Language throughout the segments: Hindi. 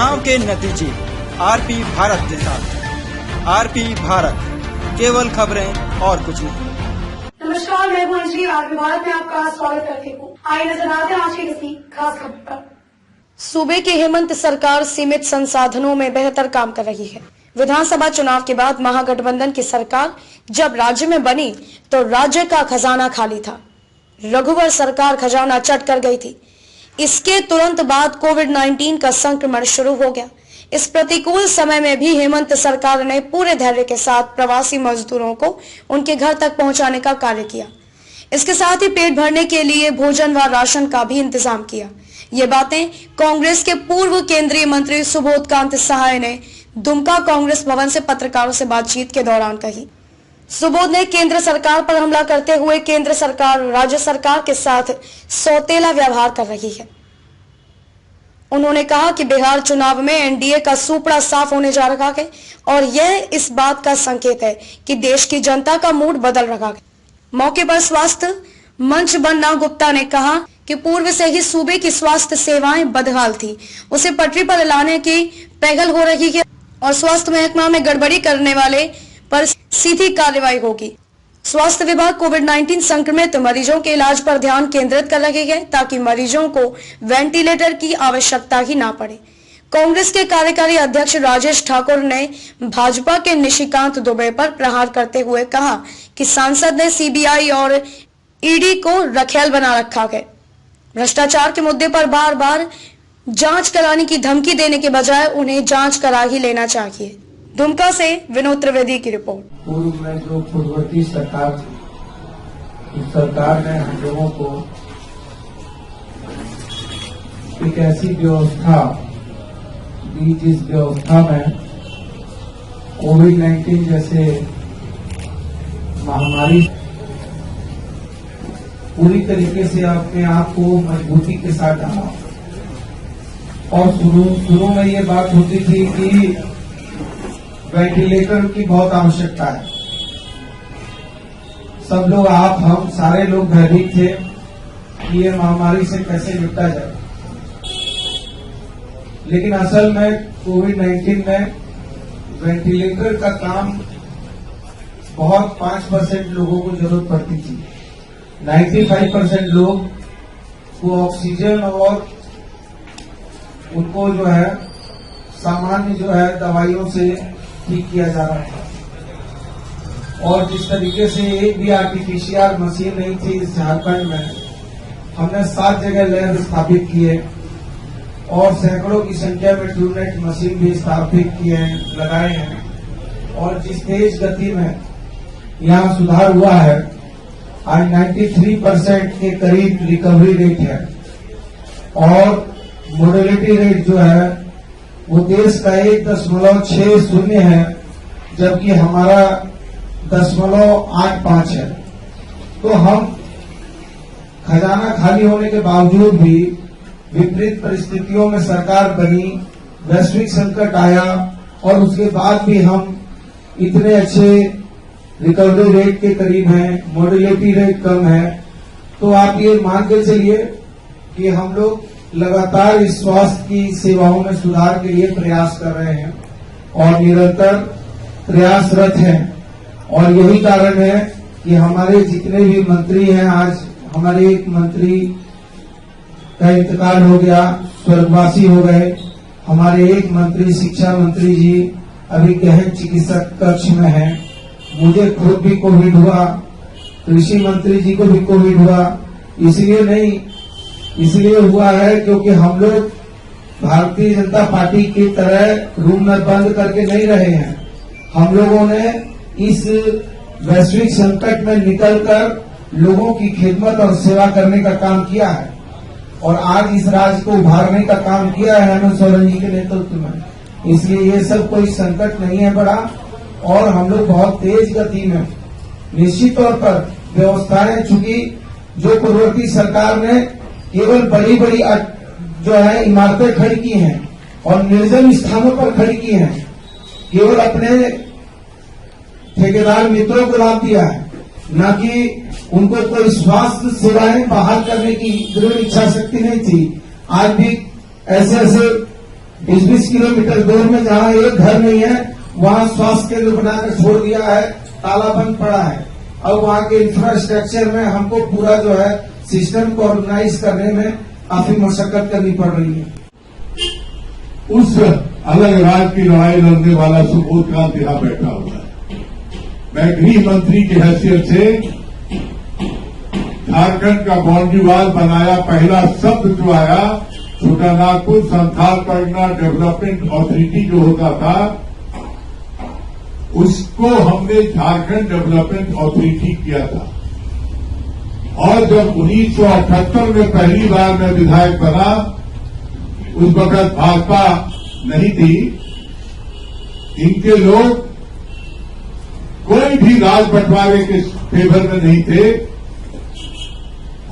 चुनाव के नतीजे आरपी भारत के साथ। आरपी भारत, केवल खबरें और कुछ नहीं। नमस्कार, मैं हूं अंजलि। आरपी भारत में आपका स्वागत करती हूँ। आइए नजर आते हैं आज की किसी खास खबर पर। सूबे की हेमंत सरकार सीमित संसाधनों में बेहतर काम कर रही है। विधानसभा चुनाव के बाद महागठबंधन की सरकार जब राज्य में बनी तो राज्य का खजाना खाली था। रघुवर सरकार खजाना चट कर गई थी। इसके तुरंत बाद कोविड-19 का संक्रमण शुरू हो गया। इस प्रतिकूल समय में भी हेमंत सरकार ने पूरे धैर्य के साथ प्रवासी मजदूरों को उनके घर तक पहुंचाने का कार्य किया। इसके साथ ही पेट भरने के लिए भोजन व राशन का भी इंतजाम किया। ये बातें कांग्रेस के पूर्व केंद्रीय मंत्री सुबोध कांत सहाय ने दुमका कांग्रेस भवन से पत्रकारों से बातचीत के दौरान कही। सुबोध ने केंद्र सरकार पर हमला करते हुए केंद्र सरकार राज्य सरकार के साथ सौतेला व्यवहार कर रही है। उन्होंने कहा कि बिहार चुनाव में एनडीए का सुपड़ा साफ होने जा रहा है और यह इस बात का संकेत है कि देश की जनता का मूड बदल रहा है। मौके पर स्वास्थ्य मंच बन्ना गुप्ता ने कहा कि पूर्व से ही सूबे की स्वास्थ्य सेवाएं बदहाल थी, उसे पटरी पर लाने की पहल हो रही है और स्वास्थ्य महकमा में गड़बड़ी करने वाले पर सीधी कार्रवाई होगी। स्वास्थ्य विभाग कोविड-19 संक्रमित मरीजों के इलाज पर ध्यान केंद्रित कर रही है ताकि मरीजों को वेंटिलेटर की आवश्यकता ही ना पड़े। कांग्रेस के कार्यकारी अध्यक्ष राजेश ठाकुर ने भाजपा के निशिकांत दुबे पर प्रहार करते हुए कहा कि सांसद ने सीबीआई और ईडी को रखेल बना रखा है। भ्रष्टाचार के मुद्दे पर बार बार जांच कराने की धमकी देने के बजाय उन्हें जांच करा ही लेना चाहिए। दुमका से विनोद त्रिवेदी की रिपोर्ट। पूर्व में जो पूर्ववर्ती सरकार थी, उस सरकार ने हम लोगों को एक ऐसी व्यवस्था दी जिस व्यवस्था में कोविड-19 जैसे महामारी पूरी तरीके से अपने आप को मजबूती के साथ डाला। और शुरू में ये बात होती थी कि वेंटिलेटर की बहुत आवश्यकता है। सब लोग, आप, हम सारे लोग भयभीत थे कि ये महामारी से कैसे निपटा जाए। लेकिन असल में कोविड-19 में वेंटिलेटर का काम बहुत 5% लोगों को जरूरत पड़ती थी। 95% लोग को ऑक्सीजन और उनको जो है सामान्य जो है दवाइयों से ठीक किया जा रहा था। और जिस तरीके से एक भी आरटीपीसीआर मशीन नहीं थी इस झारखंड में, हमने 7 जगह लैब स्थापित किए और सैकड़ों की संख्या में ट्रूनेट मशीन भी स्थापित किए हैं, लगाए हैं। और जिस तेज गति में यहाँ सुधार हुआ है, आज 93% के करीब रिकवरी रेट है और मोर्टेलिटी रेट जो है वो देश का 1.60 है, जबकि हमारा 0.85 है। तो हम खजाना खाली होने के बावजूद भी विपरीत परिस्थितियों में सरकार बनी, वैश्विक संकट आया और उसके बाद भी हम इतने अच्छे रिकवरी रेट के करीब हैं, मोर्टेलिटी रेट कम है। तो आप ये मान के चलिए कि हम लोग लगातार इस स्वास्थ्य की सेवाओं में सुधार के लिए प्रयास कर रहे हैं और निरंतर प्रयासरत हैं। और यही कारण है कि हमारे जितने भी मंत्री हैं, आज हमारे एक मंत्री का इंतकाल हो गया, स्वर्गवासी हो गए। हमारे एक मंत्री, शिक्षा मंत्री जी अभी गहन चिकित्सक कक्ष में हैं। मुझे खुद भी कोविड हुआ, कृषि मंत्री जी को भी कोविड हुआ। इसलिए हुआ है क्योंकि हम लोग भारतीय जनता पार्टी की तरह रूम में बंद करके नहीं रहे हैं। हम लोगों ने इस वैश्विक संकट में निकलकर लोगों की खिदमत और सेवा करने का काम किया है और आज इस राज्य को उभारने का काम किया है हेमंत सोरेन जी के नेतृत्व में। इसलिए ये सब कोई संकट नहीं है बड़ा और हम लोग बहुत तेज गति में निश्चित तौर पर व्यवस्थाएं, चूंकि जो पूर्ववर्ती सरकार ने केवल बड़ी बड़ी जो है इमारतें खड़ी की हैं और निर्जन स्थानों पर खड़ी की हैं, केवल अपने ठेकेदार मित्रों को लाभ दिया है, न कि उनको कोई स्वास्थ्य सेवाएं बहाल करने की दृढ़ इच्छा शक्ति नहीं थी। आज भी ऐसे 20-20 किलोमीटर दूर में जहाँ एक घर नहीं है वहाँ स्वास्थ्य केंद्र बनाकर छोड़ दिया है, ताला बंद पड़ा है। और वहाँ के इंफ्रास्ट्रक्चर में हमको पूरा जो है सिस्टम को ऑर्गेनाइज करने में काफी मशक्कत करनी पड़ रही है। उस अलग राज्य की लड़ाई लड़ने वाला सुबोध कांत यहाँ बैठा हुआ है। मैं गृह मंत्री की हैसियत से झारखंड का बाउंड्री वाल बनाया, पहला शब्द जो आया छोटानागपुर संथाल परगना डेवलपमेंट अथॉरिटी जो होता था उसको हमने झारखंड डेवलपमेंट अथॉरिटी किया था। और जब 1978 में पहली बार मैं विधायक बना, उस वक्त भाजपा नहीं थी, इनके लोग कोई भी राज बंटवारे के फेवर में नहीं थे।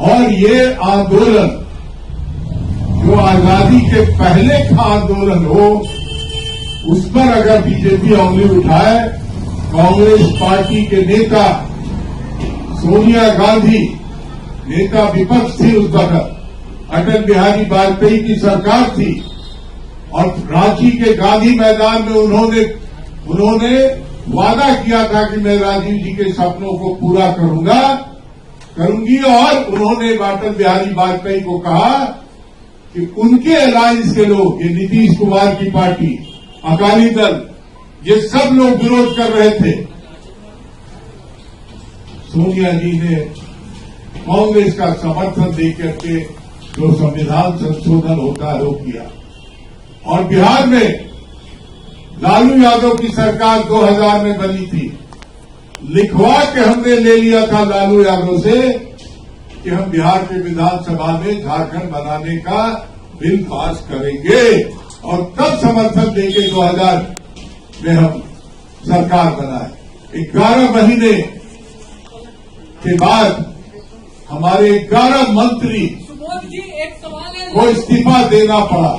और ये आंदोलन जो आजादी के पहले का आंदोलन हो, उस पर अगर बीजेपी उंगली उठाए, कांग्रेस पार्टी के नेता सोनिया गांधी नेता विपक्ष थी उस वक्त, अटल बिहारी वाजपेयी की सरकार थी और रांची के गांधी मैदान में उन्होंने वादा किया था कि मैं राजीव जी के सपनों को पूरा करूंगी। और उन्होंने अटल बिहारी वाजपेयी को कहा कि उनके अलायंस के लोग, ये नीतीश कुमार की पार्टी, अकाली दल, ये सब लोग विरोध कर रहे थे। सोनिया जी ने कांग्रेस का समर्थन देकर के जो संविधान संशोधन होता है वो किया। और बिहार में लालू यादव की सरकार 2000 में बनी थी, लिखवा के हमने ले लिया था लालू यादव से कि हम बिहार के विधानसभा में झारखंड बनाने का बिल पास करेंगे और तब समर्थन देंगे। 2000 में हम सरकार बनाए। 11 महीने के बाद हमारे 11 मंत्री को इस्तीफा देना पड़ा।